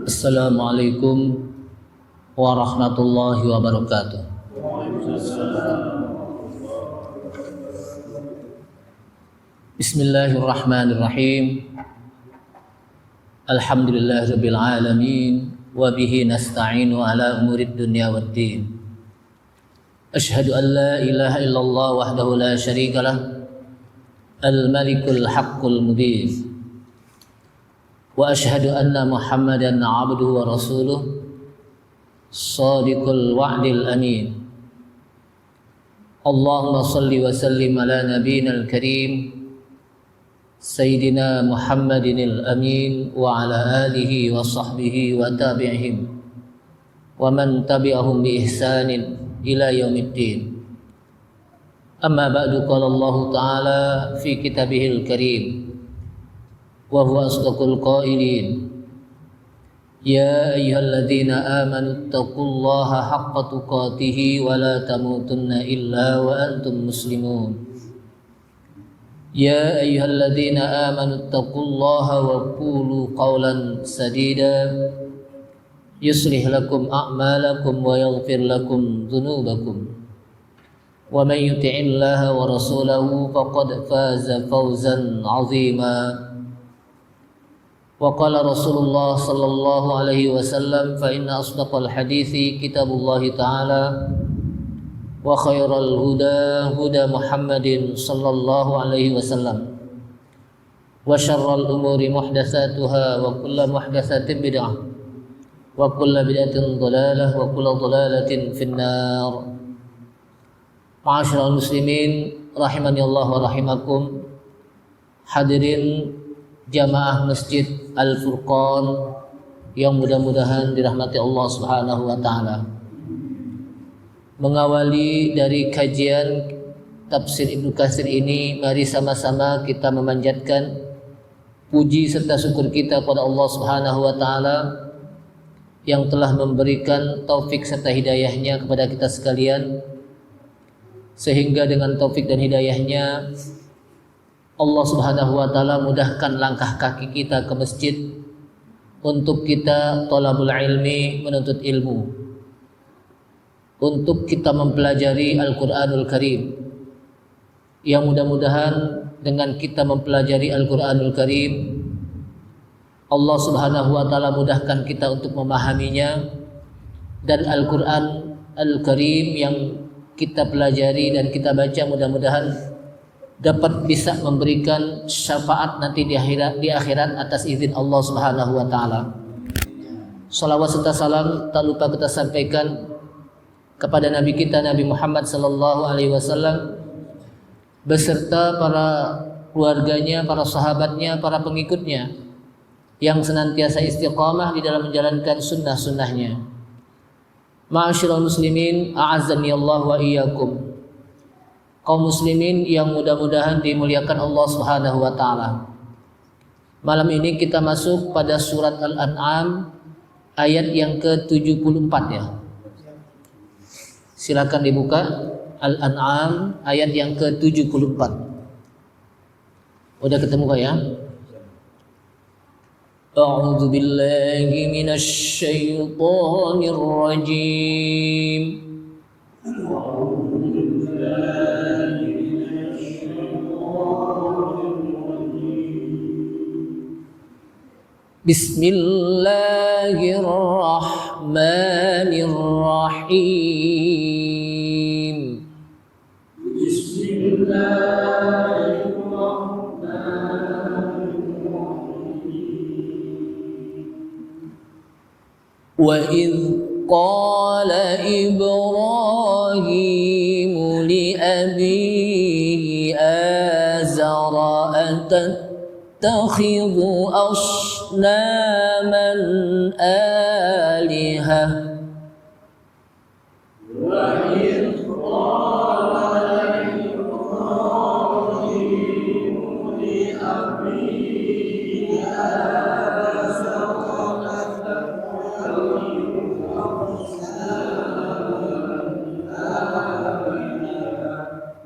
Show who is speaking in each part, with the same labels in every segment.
Speaker 1: Assalamualaikum warahmatullahi wabarakatuh. Bismillahirrahmanirrahim. Alhamdulillahirabbil alamin wa bihi nasta'inu ala umurid dunya waddin. Asyhadu an la ilaha illallah wahdahu la syarikalah al-malikul haqqul mubin. Wa asyhadu anna Muhammadan 'abduhu wa rasuluh shadiqul wa'dil amin. Allahumma salli wa sallim ala nabiyyina al-karim sayyidina Muhammadinil amin wa ala alihi wa sahbihi wa tabi'ihim wa man tabi'ahum bi ihsanin ila yaumiddin. Amma ba'du, qala Allah ta'ala fi kitabihil karim wa huwa asdaqul qailin. Ya ayyuhalladzina amanu taqullaha haqqa tuqatih wa la tamutunna illa wa antum muslimun. Ya ayyuhalladzina amanu taqullaha wa qulu qawlan sadida yuslih lakum a'malakum wa yaghfir lakum dhunubakum. Wa man yuti'illaha wa rasulahu faqad faza fawzan 'azima. Wa qala Rasulullah sallallahu alaihi wasallam fa inna asdaqal hadithi kitabullah ta'ala wa khairal huda huda Muhammadin sallallahu alaihi wasallam wa syarral umuri muhdatsatuha wa kullu muhdatsatin bid'ah wa kullu bid'atin dhalalah wa kullu dhalalatin finnar. Ma'asyiral muslimin rahimani Allah wa rahimakum. Hadirin jamaah Masjid Al-Furqan yang mudah-mudahan dirahmati Allah Subhanahu wa taala. Mengawali dari kajian tafsir Ibnu Katsir ini, mari sama-sama kita memanjatkan puji serta syukur kita kepada Allah Subhanahu wa taala yang telah memberikan taufik serta hidayahnya kepada kita sekalian, sehingga dengan taufik dan hidayahnya Allah Subhanahu wa taala mudahkan langkah kaki kita ke masjid untuk kita thalabul ilmi, menuntut ilmu, untuk kita mempelajari Al-Qur'anul Karim. Yang mudah-mudahan dengan kita mempelajari Al-Qur'anul Karim, Allah Subhanahu wa taala mudahkan kita untuk memahaminya, dan Al-Qur'an Al-Karim yang kita pelajari dan kita baca mudah-mudahan dapat bisa memberikan syafaat nanti di akhirat atas izin Allah Subhanahu wa taala. Salawat serta salam tak lupa kita sampaikan kepada Nabi kita Nabi Muhammad sallallahu alaihi wasallam beserta para keluarganya, para sahabatnya, para pengikutnya yang senantiasa istiqamah di dalam menjalankan sunnah-sunnahnya. Ma'asyiral muslimin, a'azzani Allah wa iyyakum. Kaum muslimin yang mudah-mudahan dimuliakan Allah Subhanahu wa taala. Malam ini kita masuk pada surat Al-An'am ayat yang ke-74 ya. Silakan dibuka Al-An'am ayat yang ke-74. Udah ketemu Kak ya? A'udzu billahi minasy syaithanir rajim. Bismillahirrahmanirrahim. Wa idh qala Ibrahim li abihi azara tattakhidhu asnaman alihah. Wa idh qala Ibrahim li abihi azara tattakhidhu asnaman alihah.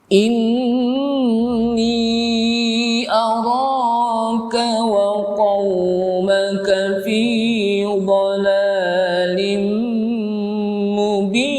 Speaker 1: Inni araka wa qaumaka fi dhalalim mubin.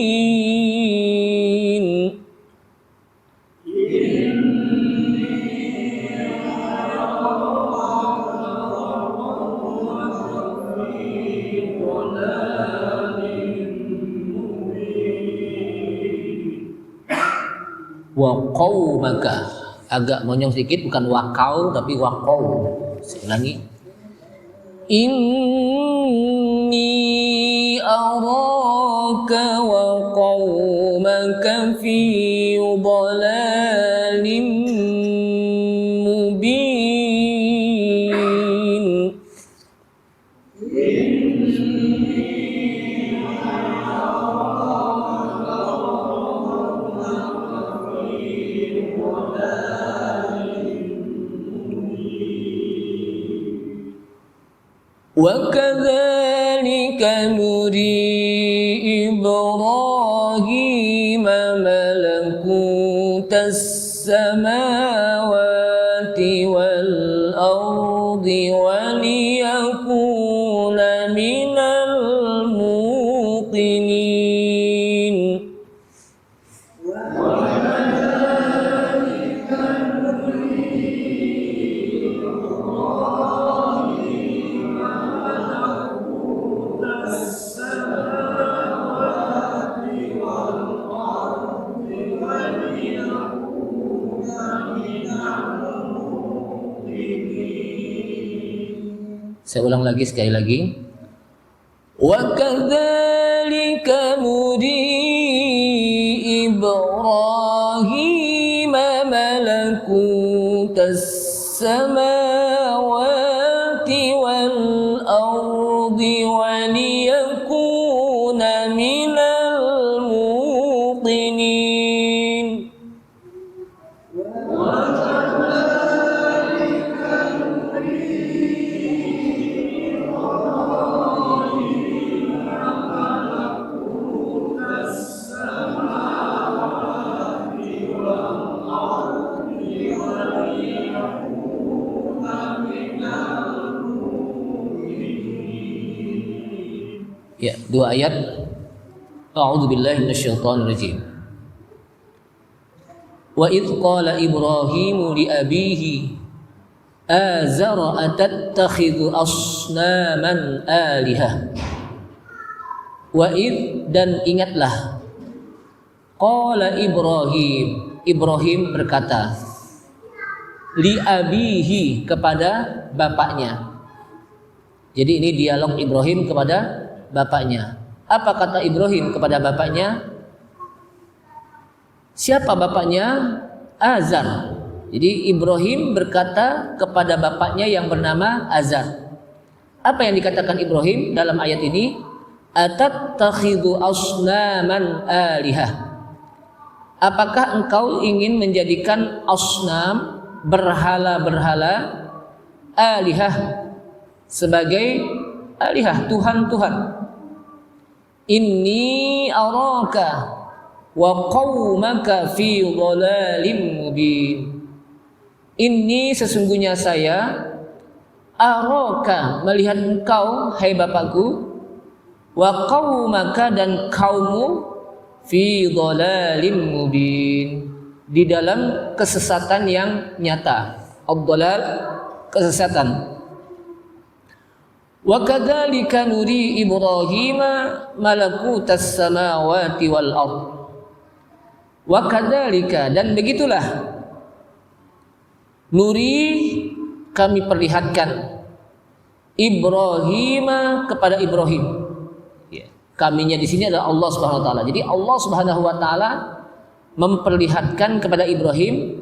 Speaker 1: Wa qaumaka, agak monyong sedikit, bukan wakau tapi waqau. Saya ulangi. Inni araka wa qaumaka fi dhalalim mubin. وَكَذَلِكَ نُرِي إِبْرَاهِيمَ مَلَكُوتَ السَّمَاوَاتِ وَالْأَرْضِ وَلِيَكُونَ مِنَ الْمُوقِنِينَ. Saya ulang lagi sekali lagi. Wa kadzalika nuri Ibrahim malakutas samawati wal ardi wa liyakuna minal muqinin. Ya, dua ayat. A'udzubillahi minasyaitonir rajim. Wa idh qala Ibrahimu li abihi azara atattakhidhu asnaman alihah. Wa idh, dan ingatlah, qala Ibrahim berkata, li abihi, kepada bapaknya. Jadi ini dialog Ibrahim kepada bapaknya. Apa kata Ibrahim kepada bapaknya? Siapa bapaknya? Azar. Jadi Ibrahim berkata kepada bapaknya yang bernama Azar. Apa yang dikatakan Ibrahim dalam ayat ini? Atattakhidhu asnaman alihah. Apakah engkau ingin menjadikan asnam, berhala-berhala, alihah, sebagai alihah, Tuhan-Tuhan? Inni araka wa qaumaka fi dhalalim mubin. Inni, sesungguhnya saya, araka, melihat engkau hai bapakku, wa qaumaka, dan kaummu, fi dhalalim mubin, di dalam kesesatan yang nyata. Ad-dhalal, kesesatan. Wa kadzalika nuri Ibrahima malakutas samawati wal ardh. Wa kadzalika, dan begitulah, nuri, kami perlihatkan, Ibrahima, kepada Ibrahim. Ya, kaminya di sini adalah Allah Subhanahu wa taala. Jadi Allah Subhanahu wa taala memperlihatkan kepada Ibrahim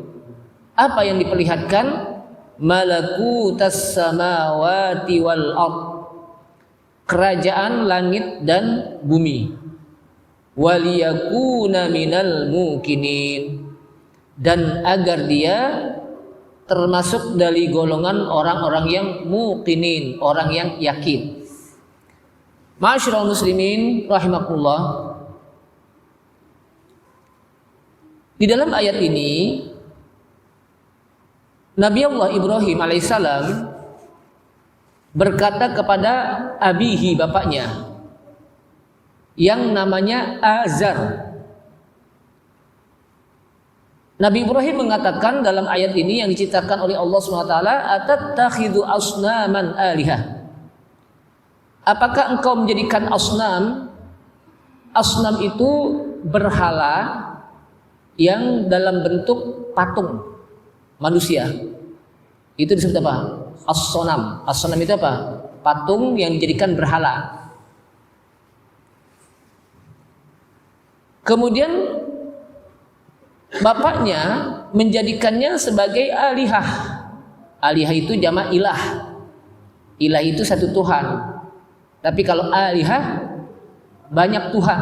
Speaker 1: apa yang diperlihatkan? Malakutas samawati wal ardh, kerajaan langit dan bumi. Waliyakuna minal muqinin, dan agar dia termasuk dari golongan orang-orang yang muqinin, orang yang yakin. Ma'asyiral muslimin rahimakumullah. Di dalam ayat ini Nabi Allah Ibrahim alaihissalam berkata kepada abihi, bapaknya, yang namanya Azar. Nabi Ibrahim mengatakan dalam ayat ini yang diceritakan oleh Allah SWT, atattakhidhu asnaman alihah. Apakah engkau menjadikan asnam? Asnam itu berhala yang dalam bentuk patung manusia. Itu disebut apa? As-sonam. As-sonam itu apa? Patung yang dijadikan berhala. Kemudian bapaknya menjadikannya sebagai alihah. Alihah itu jamak ilah. Ilah itu satu Tuhan. Tapi kalau alihah banyak Tuhan.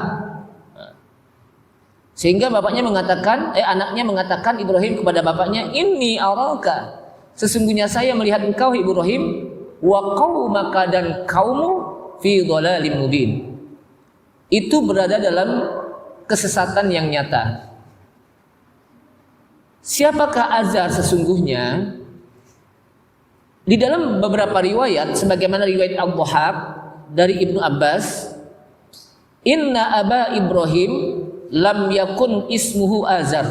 Speaker 1: Sehingga bapaknya mengatakan, anaknya mengatakan Ibrahim kepada bapaknya, inni araka, sesungguhnya saya melihat engkau Ibrahim, wa qaumaka, dan kaummu, fi dhalalim mubin, itu berada dalam kesesatan yang nyata. Siapakah Azar sesungguhnya? Di dalam beberapa riwayat, sebagaimana riwayat Al-Dhahab dari Ibnu Abbas, inna aba Ibrahim lam yakun ismuhu Azar.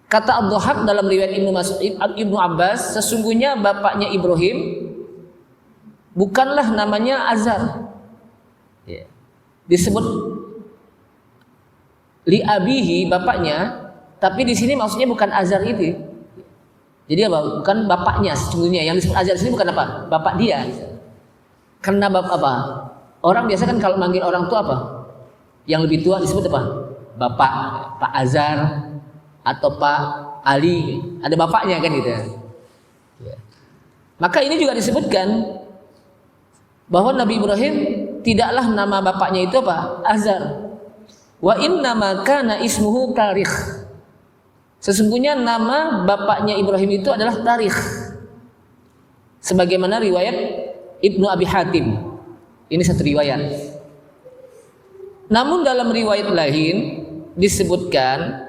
Speaker 1: Kata Al-Dhahab dalam riwayat Ibnu Abbas, sesungguhnya bapaknya Ibrahim bukanlah namanya Azar. Disebut li abihi, bapaknya, tapi di sini maksudnya bukan Azar itu. Jadi apa? Bukan bapaknya sesungguhnya. Yang disebut Azar di sini bukan apa? Bapak dia. Karena bapak apa? Orang biasa kan kalau manggil orang tua apa? Yang lebih tua disebut apa? Bapak, Pak Azar atau Pak Ali. Ada bapaknya kan gitu. Maka ini juga disebutkan bahwa Nabi Ibrahim tidaklah nama bapaknya itu apa? Azar. Wa inna ma kana ismuhu Tarikh. Sesungguhnya nama bapaknya Ibrahim itu adalah Tarikh. Sebagaimana riwayat Ibnu Abi Hatim. Ini satu riwayat. Namun dalam riwayat lain disebutkan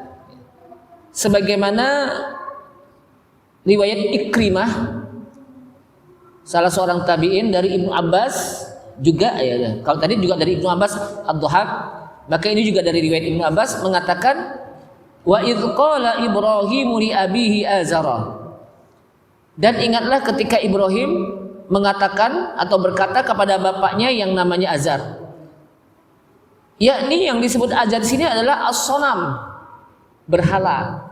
Speaker 1: sebagaimana riwayat Ikrimah, salah seorang tabi'in dari Ibnu Abbas juga, ya. Kalau tadi juga dari Ibnu Abbas Ad-Dhahab, maka ini juga dari riwayat Ibnu Abbas mengatakan, wa idz qala Ibrahim li abihi Azara. Dan ingatlah ketika Ibrahim mengatakan atau berkata kepada bapaknya yang namanya Azar. Yakni yang disebut Azar di sini adalah as-sonam, berhala.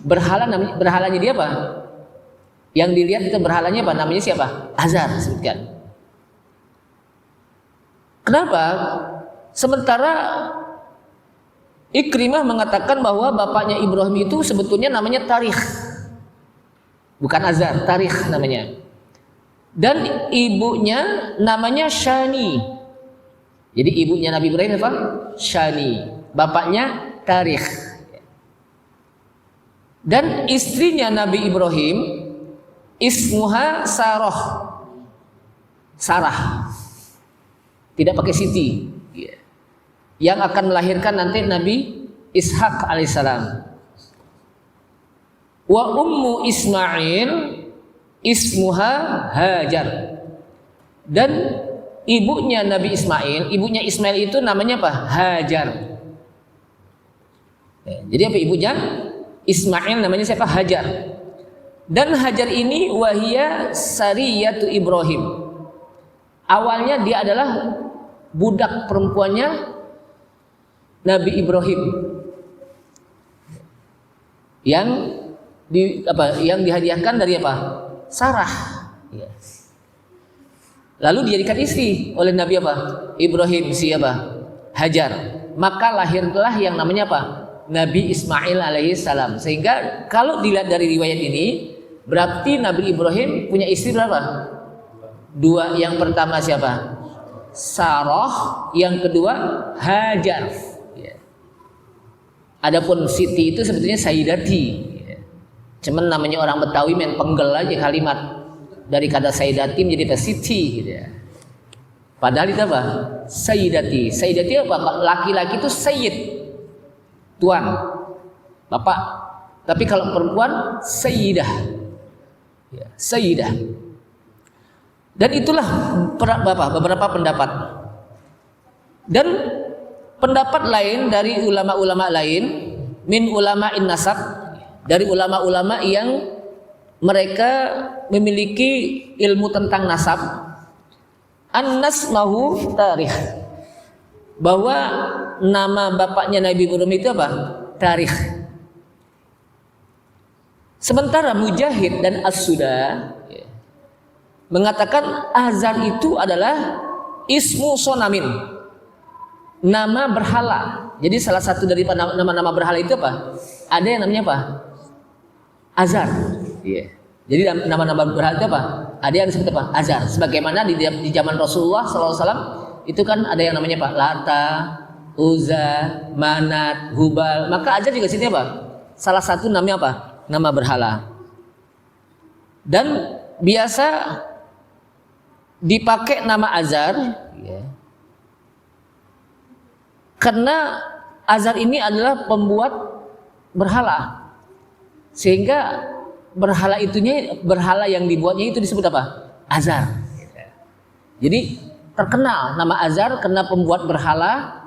Speaker 1: Berhalanya dia apa? Yang dilihat itu berhalanya apa? Namanya siapa? Azar disebutkan. Kenapa? Sementara Ikrimah mengatakan bahwa bapaknya Ibrahim itu sebetulnya namanya Tarikh, bukan Azar, Tarikh namanya. Dan ibunya namanya Shani. Jadi ibunya Nabi Ibrahim apa? Shani. Bapaknya Tarikh. Dan istrinya Nabi Ibrahim ismuha Sarah. Sarah. Tidak pakai Siti. Yang akan melahirkan nanti Nabi Ishak alaihissalam. Wa ummu Ismail ismuha Hajar. Dan ibunya Nabi Ismail, ibunya Ismail itu namanya apa? Hajar. Jadi apa ibunya? Ismail namanya siapa? Hajar. Dan Hajar ini wahia sariyatu Ibrahim. Awalnya dia adalah budak perempuannya Nabi Ibrahim yang dihadiahkan dari apa? Sarah. Lalu dijadikan istri oleh Nabi apa? Ibrahim siapa? Hajar. Maka lahirlah yang namanya apa? Nabi Ismail alaihissalam. Sehingga kalau dilihat dari riwayat ini, berarti Nabi Ibrahim punya istri berapa? Dua. Yang pertama siapa? Sarah. Yang kedua Hajar. Adapun Siti itu sebetulnya Sayyidati. Cuman namanya orang Betawi main penggel aja kalimat dari kata Sayyidati menjadi Siti gitu ya. Padahal itu apa? Sayyidati. Sayyidati apa? Laki-laki itu Sayyid, tuan, bapak. Tapi kalau perempuan Sayyidah. ya, sayyidah. Dan itulah beberapa pendapat. Dan pendapat lain dari ulama-ulama lain, min ulama'in nasab, dari ulama-ulama yang mereka memiliki ilmu tentang nasab, an-nasmahu tarikh, bahwa nama bapaknya Nabi Ibrahim itu apa? Tarikh. Sementara Mujahid dan As-Suda mengatakan Azar itu adalah ismu sonamin, nama berhala. Jadi salah satu dari nama-nama berhala itu apa? Ada yang namanya apa? Azar. Yeah. Jadi nama-nama berhala itu apa? Ada yang disebut apa? Azar. Sebagaimana di zaman Rasulullah SAW itu kan ada yang namanya apa? Lata, Uzza, Manat, Hubal. Maka Azar juga sini apa? Salah satu namanya apa? Nama berhala. Dan biasa dipakai nama Azar, yeah, karena Azar ini adalah pembuat berhala, sehingga berhala yang dibuatnya itu disebut apa? Azar. Jadi terkenal nama Azar karena pembuat berhala,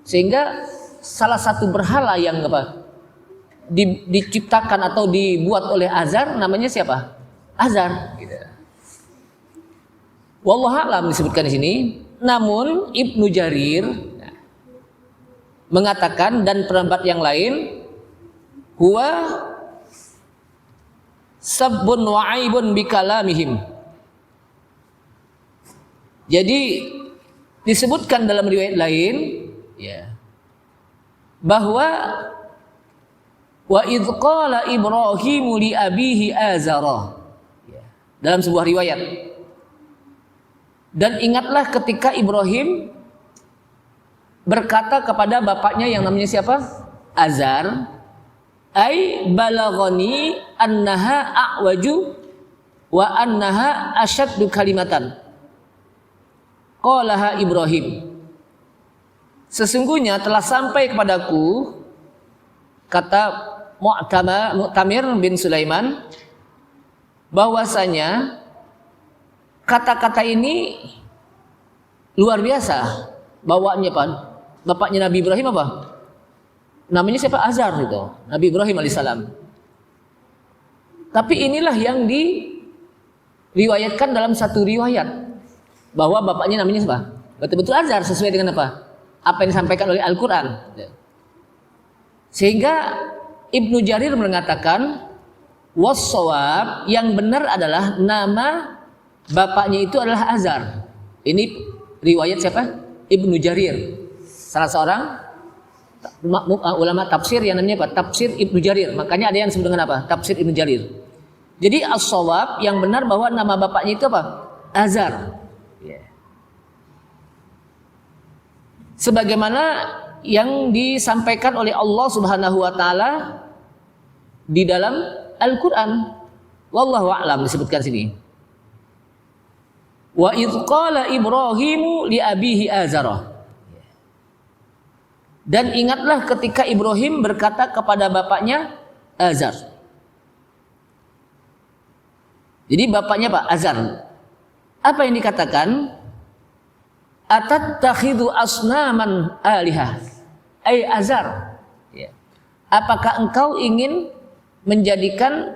Speaker 1: sehingga salah satu berhala yang apa? Diciptakan atau dibuat oleh Azar namanya siapa? Azar. Wallahu a'lam disebutkan di sini. Namun Ibnu Jarir mengatakan, dan pendapat yang lain, huwa sabbun wa aibun bikalamihim. Jadi disebutkan dalam riwayat lain, ya, bahwa wa idh qala Ibrahimu li abihi Azara, ya, dalam sebuah riwayat. Dan ingatlah ketika Ibrahim berkata kepada bapaknya yang namanya siapa? Azar, ai balaghani annaha a'waju wa annaha asyaddu kalimatan. Qalaha Ibrahim. Sesungguhnya telah sampai kepadaku, kata Mu'tamir bin Sulaiman, bahwasanya kata-kata ini luar biasa. Bawanya apa? Bapaknya Nabi Ibrahim apa? Namanya siapa? Azar itu. Nabi Ibrahim alaihissalam. Tapi inilah yang diriwayatkan dalam satu riwayat, bahwa bapaknya namanya siapa? Betul-betul Azar, sesuai dengan apa? Apa yang disampaikan oleh Al-Quran. Sehingga Ibnu Jarir mengatakan, was-shawab, yang benar adalah nama bapaknya itu adalah Azar. Ini riwayat siapa? Ibnu Jarir, salah seorang ulama tafsir yang namanya apa? Tafsir Ibnu Jarir. Makanya ada yang disebut dengan apa? Tafsir Ibnu Jarir. Jadi as-shawab, yang benar bahwa nama bapaknya itu apa? Azar. Sebagaimana yang disampaikan oleh Allah Subhanahu wa taala di dalam Al-Qur'an. Wallahu a'lam disebutkan sini. Wa idz qala Ibrahimu li abihi Azara. Dan ingatlah ketika Ibrahim berkata kepada bapaknya Azar. Jadi bapaknya Pak Azar. Apa yang dikatakan? Atattakhidhu asnaman alihah. Ai Azar. Apakah engkau ingin menjadikan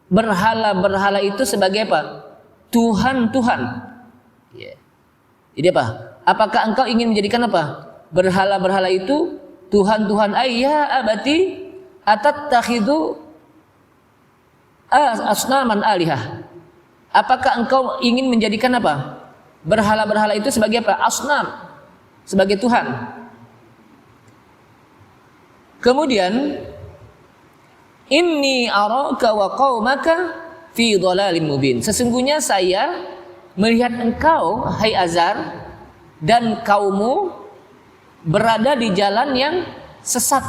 Speaker 1: berhala-berhala itu sebagai apa? Tuhan-Tuhan. Jadi apa? Apakah engkau ingin menjadikan apa? Berhala-berhala itu Tuhan-Tuhan. Ayya abati atattakhidhu asnaman alihah. Apakah engkau ingin menjadikan apa? Berhala-berhala itu sebagai apa? Asnam, sebagai Tuhan. Kemudian, inni araka wa qaumaka fi dhalalim mubin. Sesungguhnya saya melihat engkau, hai Azar, dan kaummu berada di jalan yang sesat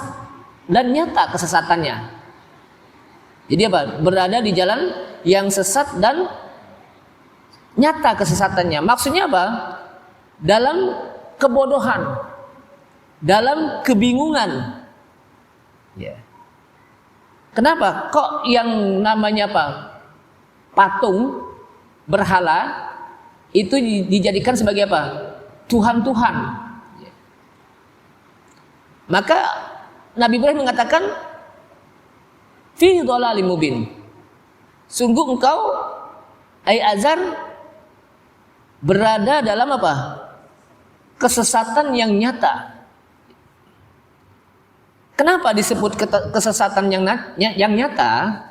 Speaker 1: dan nyata kesesatannya. Jadi apa? Berada di jalan yang sesat dan nyata kesesatannya. Maksudnya apa? Dalam kebodohan, dalam kebingungan. Kenapa? Kok yang namanya apa? patung, berhala itu dijadikan sebagai apa? Tuhan-Tuhan. Maka Nabi Ibrahim mengatakan fi dhalalim mubin. Sungguh engkau ai Azar berada dalam apa? Kesesatan yang nyata. Kenapa disebut kesesatan yang nyata?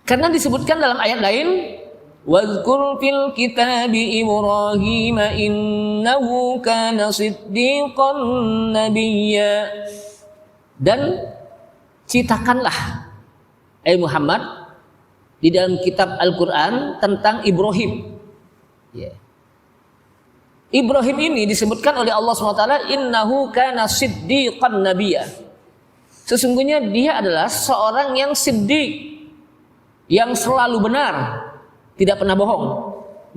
Speaker 1: Karena disebutkan dalam ayat lain, wazkur fil kitabi Ibrahim innahu kana siddiqan nabiyya. Dan citakanlah Muhammad di dalam kitab Al-Qur'an tentang Ibrahim. Ibrahim ini disebutkan oleh Allah SWT, innahu kana siddiqan nabiyya. Sesungguhnya dia adalah seorang yang siddiq, yang selalu benar, tidak pernah bohong.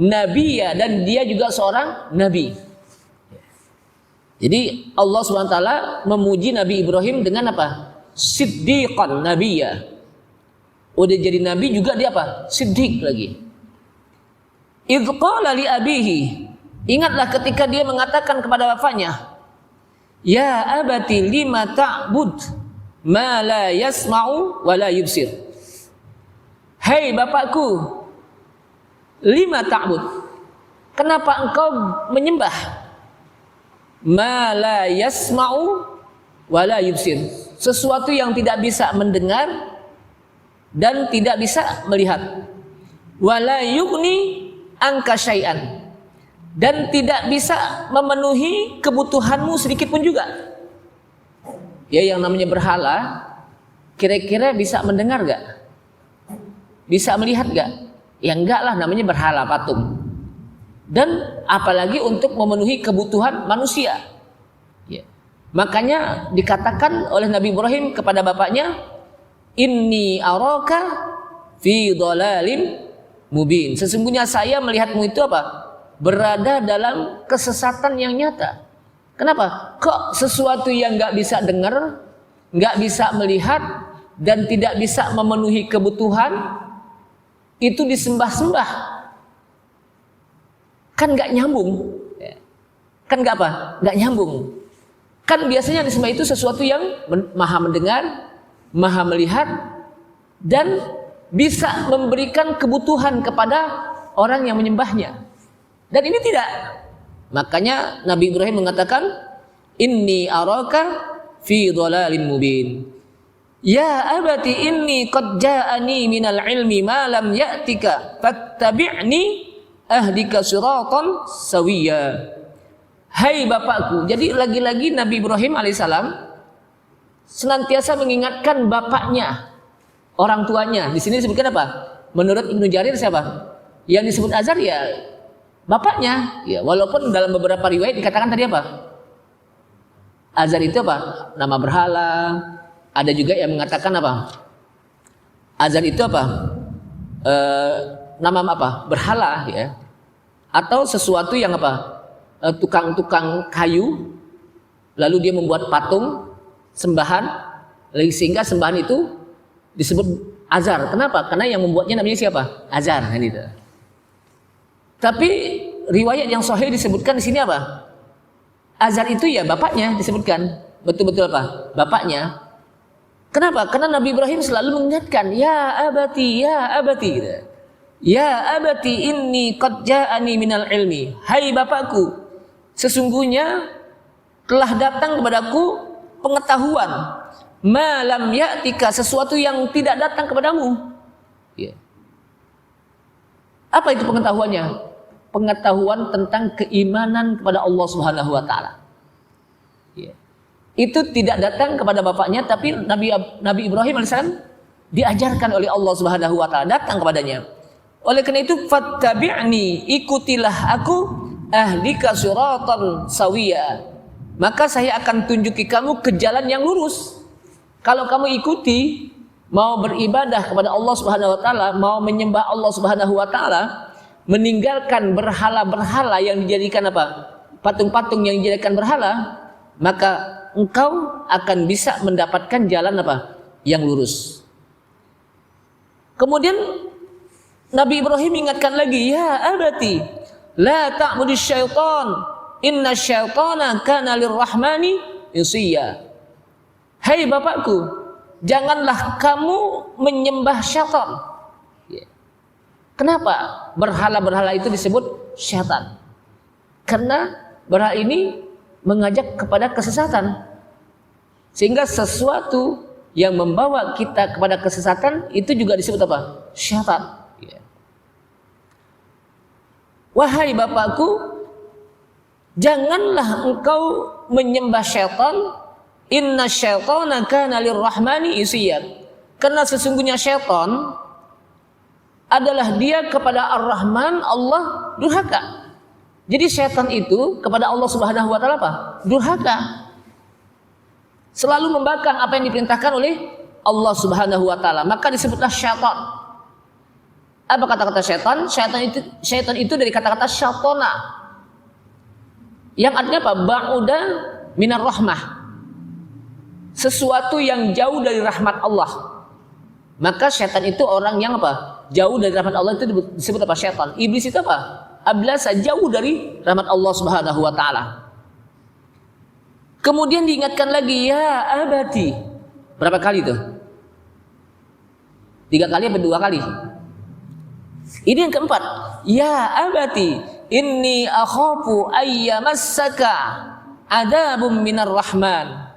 Speaker 1: Nabiyya, dan dia juga seorang nabi. Jadi Allah SWT memuji Nabi Ibrahim dengan apa? Siddiqan nabiyya. Udah jadi nabi juga dia apa? Siddiq lagi. Idh qala li abihi. Ingatlah ketika dia mengatakan kepada bapaknya, ya abati lima ta'bud ma la yasma'u wa la yubsir. Hei bapakku, lima ta'bud, kenapa engkau menyembah ma la yasma'u wa la yubsir, sesuatu yang tidak bisa mendengar dan tidak bisa melihat, wa la yughni anka syai'an, dan tidak bisa memenuhi kebutuhanmu sedikit pun juga. Ya, yang namanya berhala kira-kira bisa mendengar gak? Bisa melihat gak? Ya enggak lah, namanya berhala patung. Dan apalagi untuk memenuhi kebutuhan manusia. Ya. Makanya dikatakan oleh Nabi Ibrahim kepada bapaknya, inni araka fi dhalalim mubin. Sesungguhnya saya melihatmu itu apa? Berada dalam kesesatan yang nyata. Kenapa? Kok sesuatu yang nggak bisa dengar, nggak bisa melihat, dan tidak bisa memenuhi kebutuhan itu disembah-sembah? Kan nggak nyambung. Kan nggak apa? Nggak nyambung. Kan biasanya disembah itu sesuatu yang maha mendengar, maha melihat, dan bisa memberikan kebutuhan kepada orang yang menyembahnya. Dan ini tidak. Makanya Nabi Ibrahim mengatakan, inni araka fi dhalalim mubin. Ya abati inni qad ja'ani minal ilmi ma lam ya'tika fattabi'ni ahdika siratan sawiyya. Hai bapakku. Jadi lagi-lagi Nabi Ibrahim alaihissalam senantiasa mengingatkan bapaknya, orang tuanya. Di sini disebutkan apa? Menurut Ibnu Jarir siapa? Yang disebut Azar ya bapaknya. Ya, walaupun dalam beberapa riwayat dikatakan tadi apa? Azar itu apa? Nama berhala. Ada juga yang mengatakan apa? Azar itu apa? Nama apa? Berhala ya. Atau sesuatu yang apa? Tukang-tukang kayu, lalu dia membuat patung sembahan, sehingga sembahan itu disebut Azar. Kenapa? Karena yang membuatnya namanya siapa? Azar kan itu. Tapi riwayat yang sahih disebutkan di sini apa? Azar itu ya bapaknya disebutkan. Betul-betul apa? Bapaknya. Kenapa? Karena Nabi Ibrahim selalu mengingatkan, ya abati, ya abati. Ya abati inni qad ja'ani minal ilmi. Hai bapakku, sesungguhnya telah datang kepadaku pengetahuan. Ma lam ya'tika, sesuatu yang tidak datang kepadamu. Ya. Apa itu pengetahuannya? Pengetahuan tentang keimanan kepada Allah Subhanahu wa taala. Ya. Itu tidak datang kepada bapaknya, tapi Nabi Ibrahim alaihissalam diajarkan oleh Allah Subhanahu wa taala, datang kepadanya. Oleh karena itu fattabi'ni, ikutilah aku, ahdika siratan sawiyya. Maka saya akan tunjuki kamu ke jalan yang lurus. Kalau kamu ikuti, mau beribadah kepada Allah Subhanahu wa taala, mau menyembah Allah Subhanahu wa taala, meninggalkan berhala-berhala yang dijadikan apa? Patung-patung yang dijadikan berhala, maka engkau akan bisa mendapatkan jalan apa? Yang lurus. Kemudian Nabi Ibrahim ingatkan lagi, ya abati, la ta'budis syaitan, inna syaitana kana lirrahmani isiyya. Hai bapakku, janganlah kamu menyembah syaitan. Kenapa berhala-berhala itu disebut syaitan? Karena berhala ini mengajak kepada kesesatan. Sehingga sesuatu yang membawa kita kepada kesesatan itu juga disebut apa? Syaitan. Wahai bapakku, janganlah engkau menyembah syaitan. Inna syaitana kana lirrahmani isiyya. Karena sesungguhnya syaitan adalah dia kepada Ar-Rahman, Allah durhaka. Jadi syaitan itu kepada Allah Subhanahu wa taala apa? Durhaka. Selalu membangkang apa yang diperintahkan oleh Allah Subhanahu wa taala. Maka disebutlah syaitan. Apa kata-kata syaitan? Syaitan itu dari kata-kata syaitona. Yang artinya apa? Ba'uda minar rahmah. Sesuatu yang jauh dari rahmat Allah. Maka syaitan itu orang yang apa? Jauh dari rahmat Allah, itu disebut apa? Syaitan. Iblis itu apa? Ablasa, jauh dari rahmat Allah Subhanahu wa taala. Kemudian diingatkan lagi, ya abadi. Berapa kali itu? 3 kali atau 2 kali? Ini yang keempat. Ya abadi, inni akhafu ayyamassaka adabum minar rahman.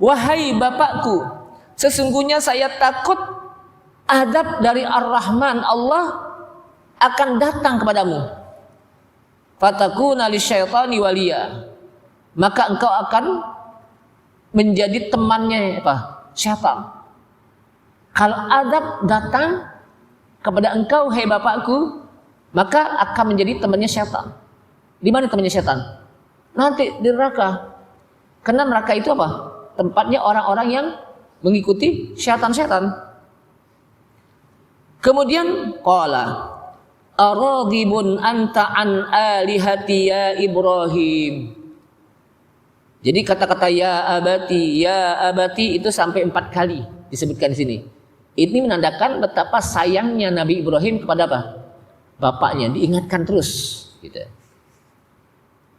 Speaker 1: Wahai bapakku, sesungguhnya saya takut adab dari Ar-Rahman, Allah akan datang kepadamu. Fatakuna lisyaitani waliya. Maka engkau akan menjadi temannya apa? Syaitan. Kalau adab datang kepada engkau, hai bapakku, maka akan menjadi temannya syaitan. Di mana temannya syaitan? Nanti di neraka. Karena neraka itu apa? Tempatnya orang-orang yang mengikuti syaitan-syaitan. Kemudian qala aradhibun anta an alihati ya Ibrahim. Jadi kata-kata ya abati itu sampai 4 kali disebutkan di sini. Ini menandakan betapa sayangnya Nabi Ibrahim kepada apa? Bapaknya, diingatkan terus gitu.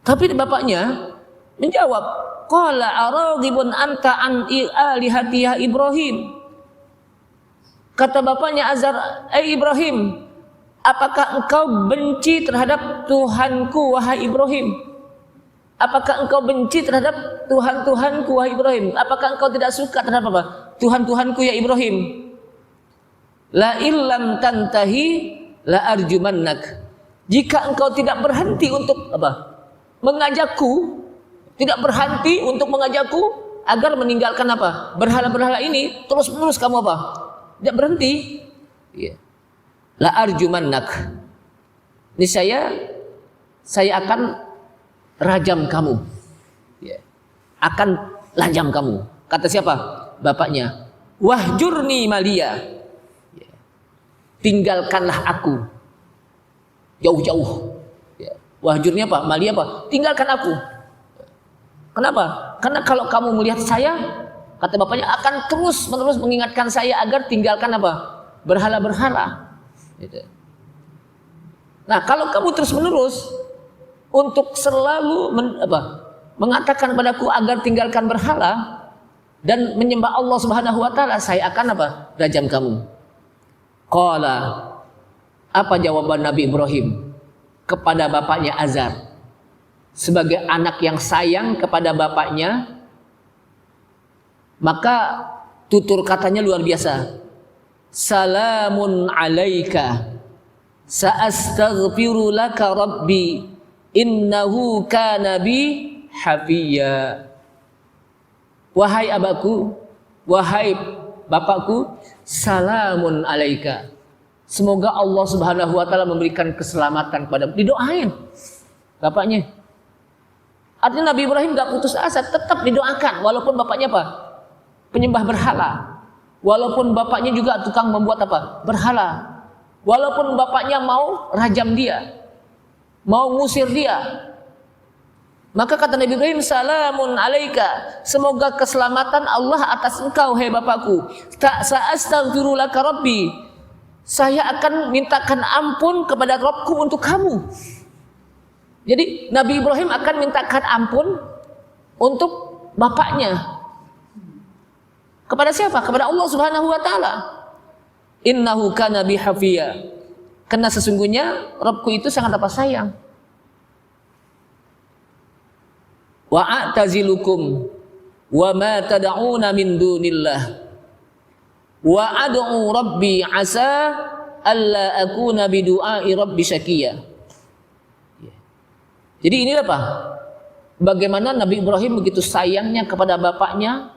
Speaker 1: Tapi bapaknya menjawab, qala aradhibun anta an alihati ya Ibrahim. Kata bapaknya Azar, Ibrahim, apakah engkau benci terhadap Tuhanku wahai Ibrahim? Apakah engkau benci terhadap Tuhan-Tuhanku wahai Ibrahim? Apakah engkau tidak suka terhadap apa? Tuhan-Tuhanku ya Ibrahim. La illam tantahi la arjumannak. Jika engkau tidak berhenti untuk apa? Mengajakku, tidak berhenti untuk mengajakku agar meninggalkan apa? Berhala-berhala ini, terus-menerus kamu apa? Tidak berhenti. Ya. La arjumannak. Ini saya akan rajam kamu. Ya. Akan lajam kamu. Kata siapa? Bapaknya. Wahjurni maliya. Ya. Tinggalkanlah aku. Jauh-jauh. Ya. Wahjurni apa? Maliya apa? Tinggalkan aku. Kenapa? Karena kalau kamu melihat saya, kata bapaknya, akan terus-menerus mengingatkan saya agar tinggalkan apa? Berhala-berhala. Gitu. Nah, kalau kamu terus-menerus untuk selalu mengatakan padaku agar tinggalkan berhala dan menyembah Allah Subhanahu wa taala, saya akan apa? Rajam kamu. Qala, apa jawaban Nabi Ibrahim kepada bapaknya Azar? Sebagai anak yang sayang kepada bapaknya, maka tutur katanya luar biasa. Salamun alaika, sa'astaghfiru laka rabbi, innahu kana bi hafiya. Wahai abaku, wahai bapakku, salamun alaika. Semoga Allah Subhanahu wa taala memberikan keselamatan kepada. Didoain bapaknya. Artinya Nabi Ibrahim gak putus asa, tetap didoakan walaupun bapaknya apa? Penyembah berhala. Walaupun bapaknya juga tukang membuat apa? Berhala. Walaupun bapaknya mau rajam dia, mau ngusir dia. Maka kata Nabi Ibrahim, salamun alaika, semoga keselamatan Allah atas engkau hai bapakku. Tak sa'astaghfiru laka rabbi, saya akan mintakan ampun kepada Rabbku untuk kamu. Jadi Nabi Ibrahim akan mintakan ampun untuk bapaknya. Kepada siapa? Kepada Allah Subhanahu wa taala. Innahu kana bi hafiya. Karena sesungguhnya Rabbku itu sangat sayang. Wa a'tazilukum wa ma tad'una min dunillah. Wa ad'u rabbi asa alla akuna bi du'ai rabbi syaqiya. Jadi ini apa? Bagaimana Nabi Ibrahim begitu sayangnya kepada bapaknya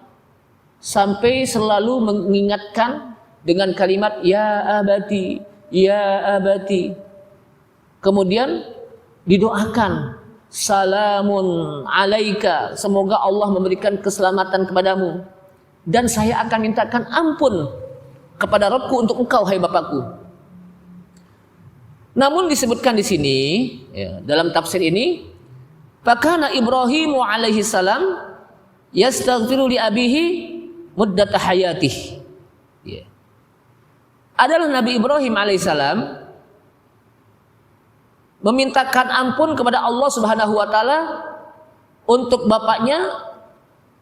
Speaker 1: sampai selalu mengingatkan dengan kalimat ya abati, ya abati. Kemudian didoakan salamun alaika, semoga Allah memberikan keselamatan kepadamu, dan saya akan mintakan ampun kepada Rabbku untuk engkau hai bapakku. Namun disebutkan di sini ya, dalam tafsir ini, fakana Ibrahim alaihi salam yastaghfiru li abihi muddat hayatih. Ya. Adalah Nabi Ibrahim alaihissalam memintakan ampun kepada Allah Subhanahu wa taala untuk bapaknya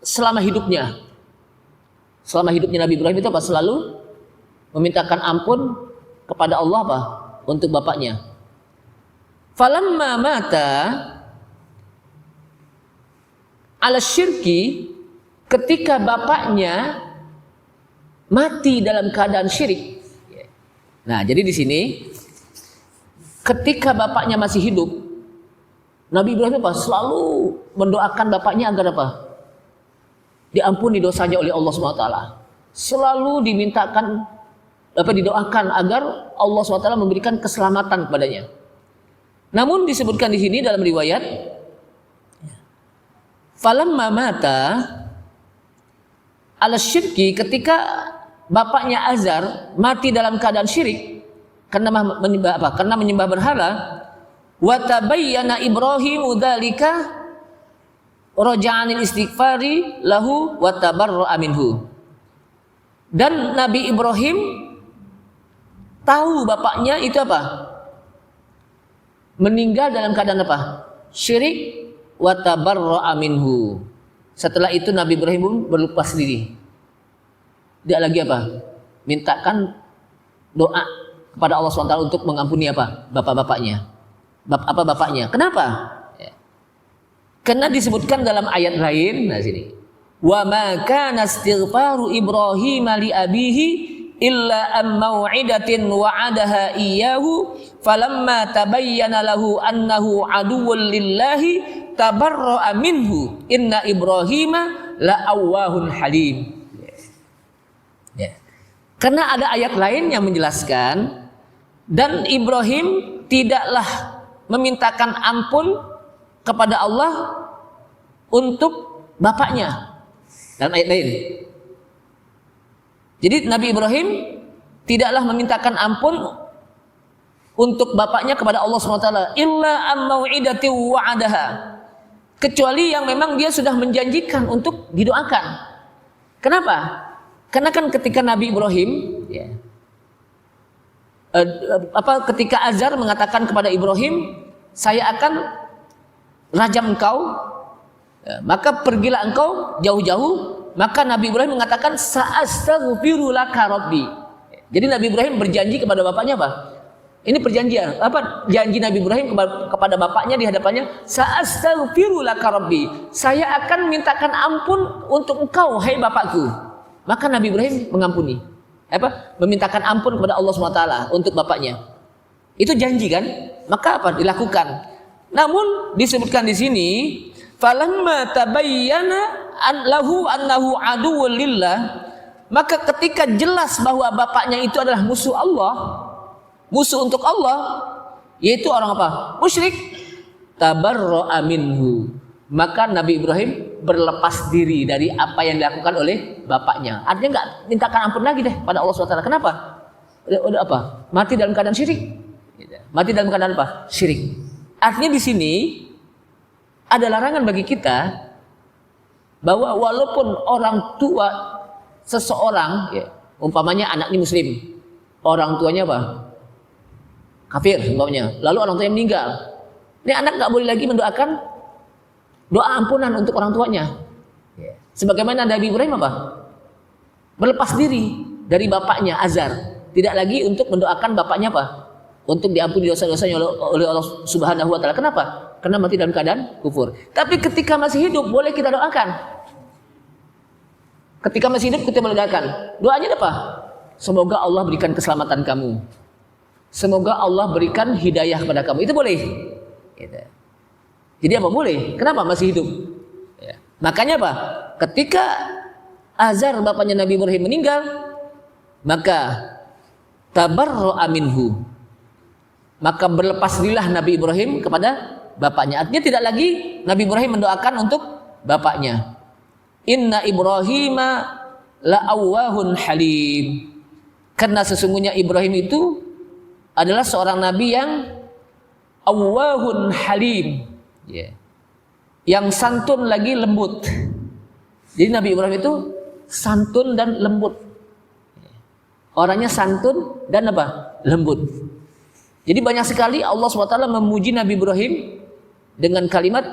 Speaker 1: selama hidupnya. Selama hidupnya Nabi Ibrahim itu apa? Selalu memintakan ampun kepada Allah apa? Untuk bapaknya. Falamma mata ala syirki, ketika bapaknya mati dalam keadaan syirik. Nah, jadi di sini ketika bapaknya masih hidup, Nabi Ibrahim apa? Selalu mendoakan bapaknya agar apa? Diampuni dosanya oleh Allah SWT. Selalu dimintakan didoakan agar Allah SWT memberikan keselamatan kepadanya. Namun disebutkan di sini dalam riwayat, falamma mata ala syirki, ketika bapaknya Azar mati dalam keadaan syirik karena menyembah apa? Karena menyembah berhala, wa tabayyana Ibrahimu dzalika raja'anil istighfari lahu wa tabarra'a minhu. Dan Nabi Ibrahim tahu bapaknya itu apa? Meninggal dalam keadaan apa? Syirik wa tabarra'a minhu. Setelah itu Nabi Ibrahim berlepas diri. Dia lagi apa? Mintakan doa kepada Allah SWT untuk mengampuni apa? Bapak-bapaknya. Bapaknya. Kenapa? Ya. Karena disebutkan dalam ayat lain, nah sini. Wa ma kana istighfaru Ibrahim li abihi illa am mau'idatin wa'adaha iyyahu falamma tabayyana lahu annahu aduwwun lillahi tabarra'a minhu inna Ibrahima la'awwahun halim. Ya. Karena ada ayat lain yang menjelaskan, dan Ibrahim tidaklah memintakan ampun kepada Allah untuk bapaknya. Dalam ayat lain. Jadi Nabi Ibrahim tidaklah memintakan ampun untuk bapaknya kepada Allah SWT illa am mau'idati wa'adaha, kecuali yang memang dia sudah menjanjikan untuk didoakan. Kenapa? Karena kan ketika Nabi Ibrahim ya, ketika Azar mengatakan kepada Ibrahim, saya akan rajam engkau, ya, maka pergilah engkau jauh-jauh. Maka Nabi Ibrahim mengatakan sa'astaghfiru laka rabbi. Jadi Nabi Ibrahim berjanji kepada bapaknya apa? Ini perjanjian apa? Janji Nabi Ibrahim kepada bapaknya di hadapannya, sa'astaghfiru laka rabbi. Saya akan mintakan ampun untuk engkau hai bapakku. Maka Nabi Ibrahim mengampuni. Memintakan ampun kepada Allah SWT untuk bapaknya. Itu janji kan? Maka apa? Dilakukan. Namun disebutkan di sini, falamma tabayyana lahu annahu aduwwun lillah, maka ketika jelas bahwa bapaknya itu adalah musuh Allah, musuh untuk Allah, yaitu orang apa? Musyrik, tabarra'a minhu. Maka Nabi Ibrahim berlepas diri dari apa yang dilakukan oleh bapaknya. Artinya enggak mintakan ampun lagi deh pada Allah SWT. Kenapa? Udah apa? Mati dalam keadaan syirik. Mati dalam keadaan apa? Syirik. Artinya di sini ada larangan bagi kita bahwa walaupun orang tua seseorang, ya, umpamanya anaknya muslim, orang tuanya apa? Kafir umpamanya. Lalu orang tuanya meninggal. Ini anak nggak boleh lagi mendoakan doa ampunan untuk orang tuanya. Sebagaimana Nabi Ibrahim apa? Berlepas diri dari bapaknya Azar. Tidak lagi untuk mendoakan bapaknya apa? Untuk diampuni dosa-dosanya oleh Allah Subhanahu wa taala. Kenapa? Karena mati dalam keadaan kufur. Tapi ketika masih hidup boleh kita doakan. Ketika masih hidup kita boleh doakan. Doanya apa? Semoga Allah berikan keselamatan kamu. Semoga Allah berikan hidayah kepada kamu. Itu boleh. Jadi apa boleh? Kenapa masih hidup? Ya. Makanya apa? Ketika Azar bapaknya Nabi Ibrahim meninggal, maka tabarra'a minhu. Maka berlepas dirilah Nabi Ibrahim kepada bapaknya. Artinya tidak lagi Nabi Ibrahim mendoakan untuk bapaknya. Inna Ibrahima la'awwahun halim. Karena sesungguhnya Ibrahim itu adalah seorang nabi yang awwahun halim. Yang santun lagi lembut. Jadi Nabi Ibrahim itu santun dan lembut. Orangnya santun dan apa? Lembut. Jadi banyak sekali Allah SWT memuji Nabi Ibrahim dengan kalimat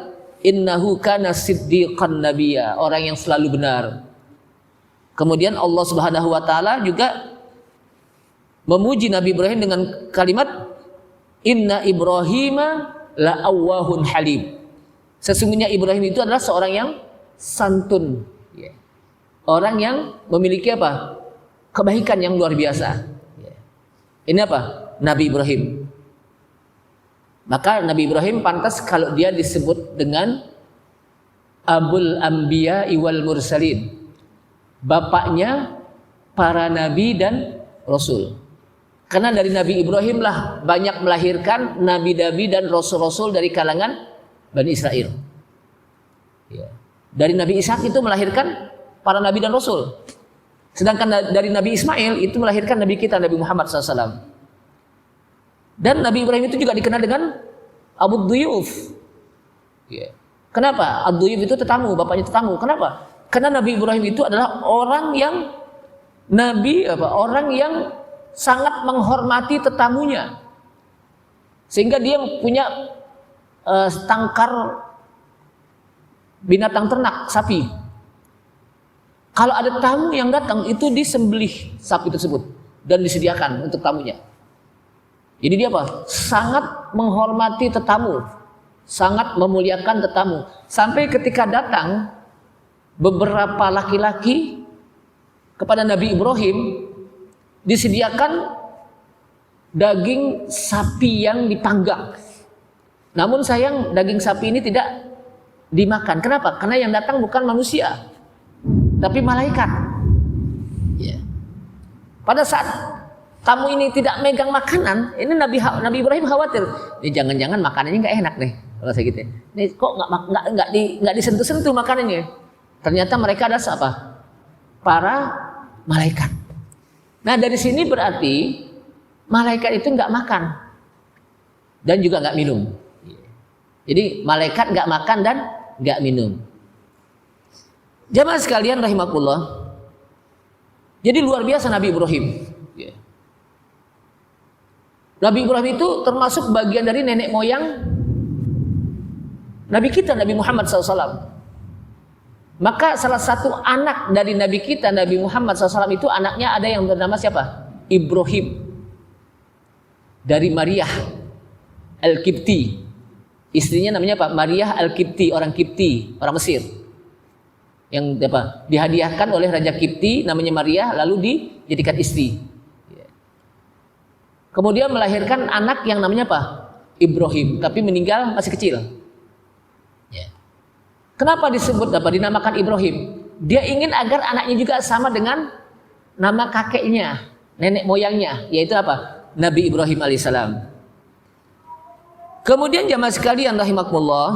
Speaker 1: innahu kana siddiqan nabiyya, orang yang selalu benar. Kemudian Allah Subhanahu wa taala juga memuji Nabi Ibrahim dengan kalimat inna Ibrahima la'awwahun halim. Sesungguhnya Ibrahim itu adalah seorang yang santun. Orang yang memiliki apa? Kebaikan yang luar biasa. Ini apa? Nabi Ibrahim. Maka Nabi Ibrahim pantas kalau dia disebut dengan Abul Anbiya wal Mursalin, bapaknya para nabi dan rasul. Karena dari Nabi Ibrahim lah banyak melahirkan nabi-nabi dan rasul-rasul dari kalangan Bani Israel. Dari Nabi Ishak itu melahirkan para nabi dan rasul. Sedangkan dari Nabi Ismail itu melahirkan Nabi kita Nabi Muhammad SAW. Dan Nabi Ibrahim itu juga dikenal dengan Abu Duyuf. Kenapa? Abu Duyuf itu tetamu, bapaknya tetamu. Kenapa? Karena Nabi Ibrahim itu adalah orang yang orang yang sangat menghormati tetamunya. Sehingga dia punya tangkar binatang ternak, sapi. Kalau ada tamu yang datang itu disembelih sapi tersebut dan disediakan untuk tamunya. Jadi dia apa? Sangat menghormati tetamu, sangat memuliakan tetamu. Sampai ketika datang beberapa laki-laki kepada Nabi Ibrahim disediakan daging sapi yang dipanggang. Namun sayang daging sapi ini tidak dimakan. Kenapa? Karena yang datang bukan manusia, tapi malaikat. Pada saat tamu ini tidak megang makanan, ini Nabi Ibrahim khawatir. Ini jangan-jangan makanannya nggak enak nih, kalau saya gitu. Ini kok nggak disentuh-sentuh makanannya. Ternyata mereka adalah apa? Para malaikat. Nah dari sini berarti malaikat itu nggak makan dan juga nggak minum. Jadi malaikat nggak makan dan nggak minum. Jamaah sekalian rahimakumullah. Jadi luar biasa Nabi Ibrahim. Nabi Ibrahim itu termasuk bagian dari nenek moyang Nabi kita Nabi Muhammad SAW. Maka salah satu anak dari Nabi kita Nabi Muhammad SAW itu anaknya ada yang bernama siapa? Ibrahim. Dari Maria Al-Qibti. Istrinya namanya apa? Maria Al-Qibti, orang Qibti, orang Mesir. Yang apa? Dihadiahkan oleh Raja Qibti namanya Maria lalu dijadikan istri. Kemudian melahirkan anak yang namanya apa? Ibrahim, tapi meninggal masih kecil. Kenapa disebut dinamakan Ibrahim? Dia ingin agar anaknya juga sama dengan nama kakeknya, nenek moyangnya, yaitu apa? Nabi Ibrahim alaihissalam. Kemudian jamaah sekalian rahimakumullah,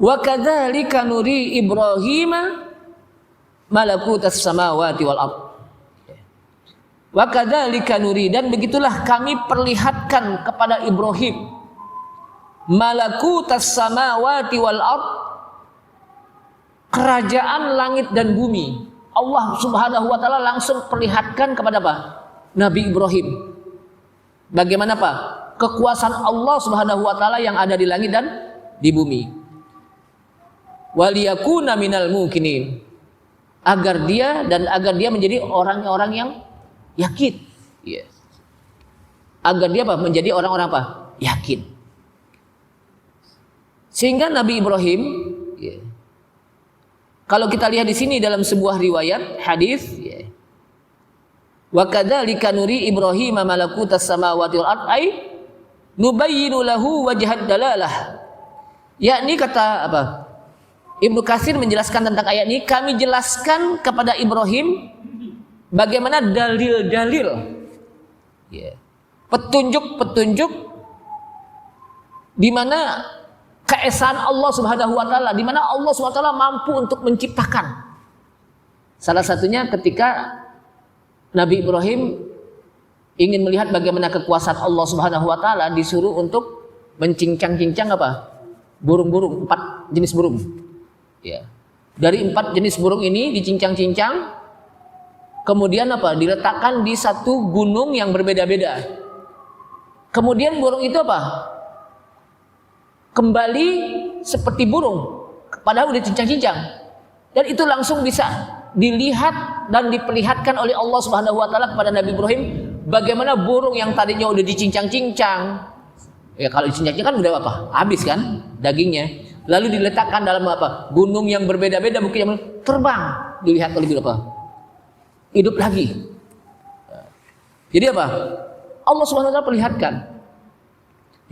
Speaker 1: wa kadzalika nuri Ibrahima malakutas samawati wal ardh. Wa kadzalika nuri, dan begitulah kami perlihatkan kepada Ibrahim malakutas samawati wal ardh, kerajaan langit dan bumi. Allah Subhanahu wa taala langsung perlihatkan kepada apa? Nabi Ibrahim. Bagaimana Pak? Kekuasaan Allah Subhanahu wa taala yang ada di langit dan di bumi. Waliyakuna minal mukinin. Agar dia menjadi orang-orang yang yakin. Ya. Agar dia apa? Menjadi orang-orang apa? Yakin. Sehingga Nabi Ibrahim, ya, kalau kita lihat di sini dalam sebuah riwayat hadis, ya, wa kadzalika nuri Ibrahim malakutas samawati wal ard ay nubayyinu lahu wajhad dalalah. Yakni kata apa? Ibnu Katsir menjelaskan tentang ayat ini, kami jelaskan kepada Ibrahim bagaimana dalil-dalil, ya, petunjuk-petunjuk di mana keesaan Allah Subhanahu wa taala, di mana Allah Subhanahu wa taala mampu untuk menciptakan. Salah satunya ketika Nabi Ibrahim ingin melihat bagaimana kekuasaan Allah Subhanahu wa taala, disuruh untuk mencincang-cincang apa? Burung-burung, 4 jenis burung. Ya. Dari 4 jenis burung ini dicincang-cincang, kemudian apa? Diletakkan di satu gunung yang berbeda-beda. Kemudian burung itu apa? Kembali seperti burung, padahal udah cincang-cincang, dan itu langsung bisa dilihat dan diperlihatkan oleh Allah Subhanahu wa taala kepada Nabi Ibrahim bagaimana burung yang tadinya udah dicincang-cincang, ya kalau dicincang-cincang kan udah apa? Habis kan dagingnya, lalu diletakkan dalam apa? Gunung yang berbeda-beda, mungkin yang terbang, dilihat oleh apa? Hidup lagi. Jadi apa? Allah Subhanahu wa taala perlihatkan.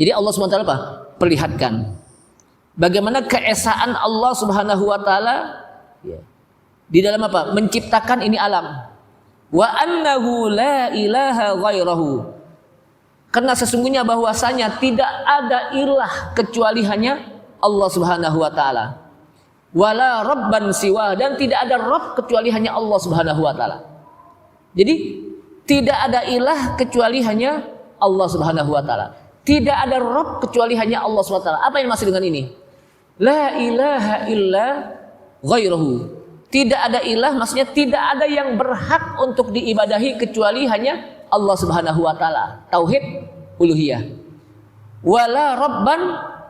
Speaker 1: Jadi Allah Subhanahu wa taala apa? Perlihatkan bagaimana keesaan Allah Subhanahu wa taala, ya, di dalam apa? Menciptakan ini alam. Wa annahu la ilaha ghairahu. Karena sesungguhnya bahwasanya tidak ada ilah kecuali hanya Allah Subhanahu wa taala. Wala rabban siwa, dan tidak ada rabb kecuali hanya Allah Subhanahu wa taala. Jadi tidak ada ilah kecuali hanya Allah Subhanahu wa taala. Tidak ada Rabb kecuali hanya Allah SWT. Apa yang maksud dengan ini? La ilaha illa ghairuhu. Tidak ada ilah, maksudnya tidak ada yang berhak untuk diibadahi kecuali hanya Allah Subhanahu wa taala. Tauhid uluhiyah. Wala rabban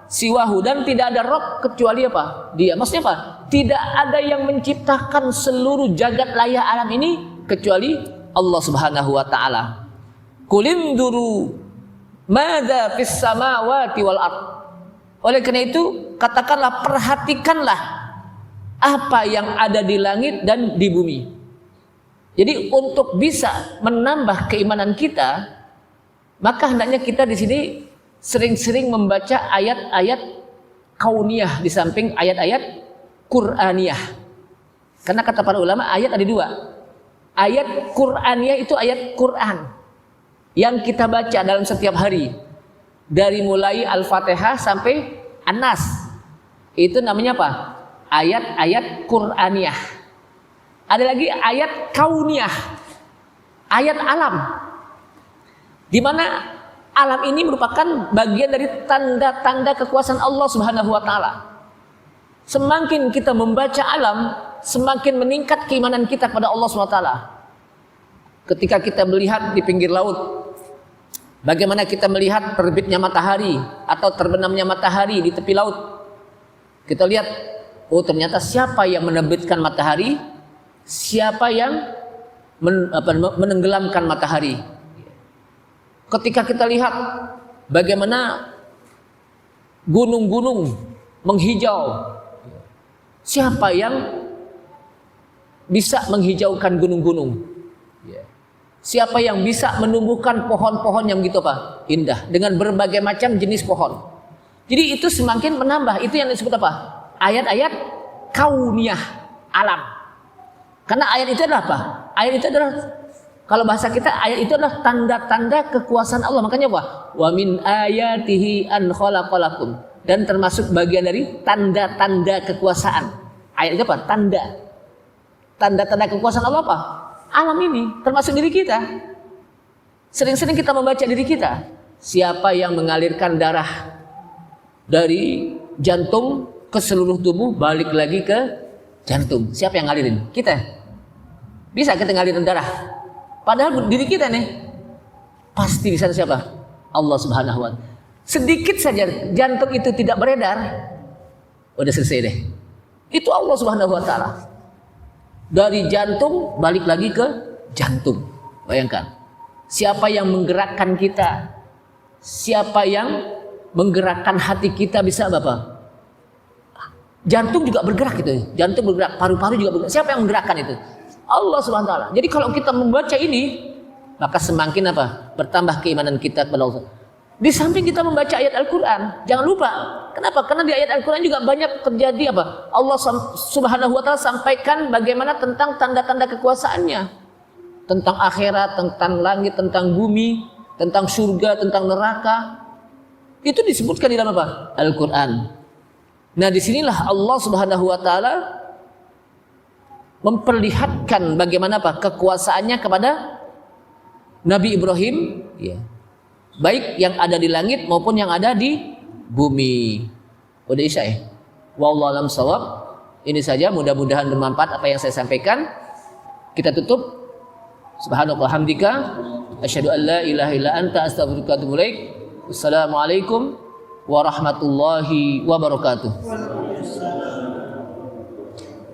Speaker 1: siwahu, dan tidak ada Rabb kecuali apa? Dia. Maksudnya apa? Tidak ada yang menciptakan seluruh jagat raya alam ini kecuali Allah Subhanahu wa taala. Kulinduru madza fis samawati wal ard. Oleh karena itu katakanlah, perhatikanlah apa yang ada di langit dan di bumi. Jadi untuk bisa menambah keimanan kita, maka hendaknya kita di sini sering-sering membaca ayat-ayat kauniyah di samping ayat-ayat Qur'aniyah. Karena kata para ulama ayat ada 2. Ayat Qur'aniyah itu ayat Quran yang kita baca dalam setiap hari, dari mulai Al-Fatihah sampai An-Nas. Itu namanya apa? Ayat-ayat Qur'aniyah. Ada lagi ayat kauniyah, ayat alam, di mana alam ini merupakan bagian dari tanda-tanda kekuasaan Allah Subhanahu wa taala. Semakin kita membaca alam, semakin meningkat keimanan kita kepada Allah Subhanahu wa taala. Ketika kita melihat di pinggir laut, bagaimana kita melihat terbitnya matahari atau terbenamnya matahari di tepi laut. Kita lihat, oh ternyata siapa yang menerbitkan matahari, siapa yang menenggelamkan matahari. Ketika kita lihat bagaimana gunung-gunung menghijau, siapa yang bisa menghijaukan gunung-gunung? Siapa yang bisa menumbuhkan pohon-pohon yang begitu apa? Indah, dengan berbagai macam jenis pohon. Jadi itu semakin menambah. Itu yang disebut apa? Ayat-ayat kauniyah, alam. Karena ayat itu adalah apa? Ayat itu adalah, kalau bahasa kita, ayat itu adalah tanda-tanda kekuasaan Allah. Makanya apa? Wa min ayatihi an khalaqalakum. Dan termasuk bagian dari tanda-tanda kekuasaan. Ayat itu apa? Tanda. Tanda-tanda kekuasaan Allah apa? Alam ini, termasuk diri kita. Sering-sering kita membaca diri kita. Siapa yang mengalirkan darah dari jantung ke seluruh tubuh, balik lagi ke jantung? Siapa yang ngalirin? Kita. Bisa kita ngalirin darah. Padahal diri kita nih. pasti di sana siapa? Allah Subhanahu wa Ta'ala. Sedikit saja jantung itu tidak beredar, udah selesai deh. Itu Allah Subhanahu wa Ta'ala. Dari jantung balik lagi ke jantung. Bayangkan, siapa yang menggerakkan kita? Siapa yang menggerakkan hati kita bisa apa? Jantung juga bergerak gitu. Jantung bergerak, paru-paru juga bergerak. Siapa yang menggerakkan itu? Allah Subhanahu wa Ta'ala. Jadi kalau kita membaca ini, maka semakin apa? Bertambah keimanan kita kepada Allah. Di samping kita membaca ayat Al-Quran, jangan lupa. Kenapa? Karena di ayat Al-Quran juga banyak terjadi apa? Allah Subhanahu wa Ta'ala sampaikan bagaimana tentang tanda-tanda kekuasaannya, tentang akhirat, tentang langit, tentang bumi, tentang surga, tentang neraka. Itu disebutkan di dalam apa? Al-Quran. Nah, disinilah Allah Subhanahu wa Ta'ala memperlihatkan bagaimana apa? Kekuasaannya kepada Nabi Ibrahim, ya. Baik yang ada di langit maupun yang ada di bumi. Udah isya ya? Wallahu a'lam shawab. Ini saja, mudah-mudahan bermanfaat apa yang saya sampaikan. Kita tutup. Subhanallah hamdika asyhadu an la ilaha illa anta astaghfiruka wa atubu ilaik. Wassalamualaikum warahmatullahi wabarakatuh.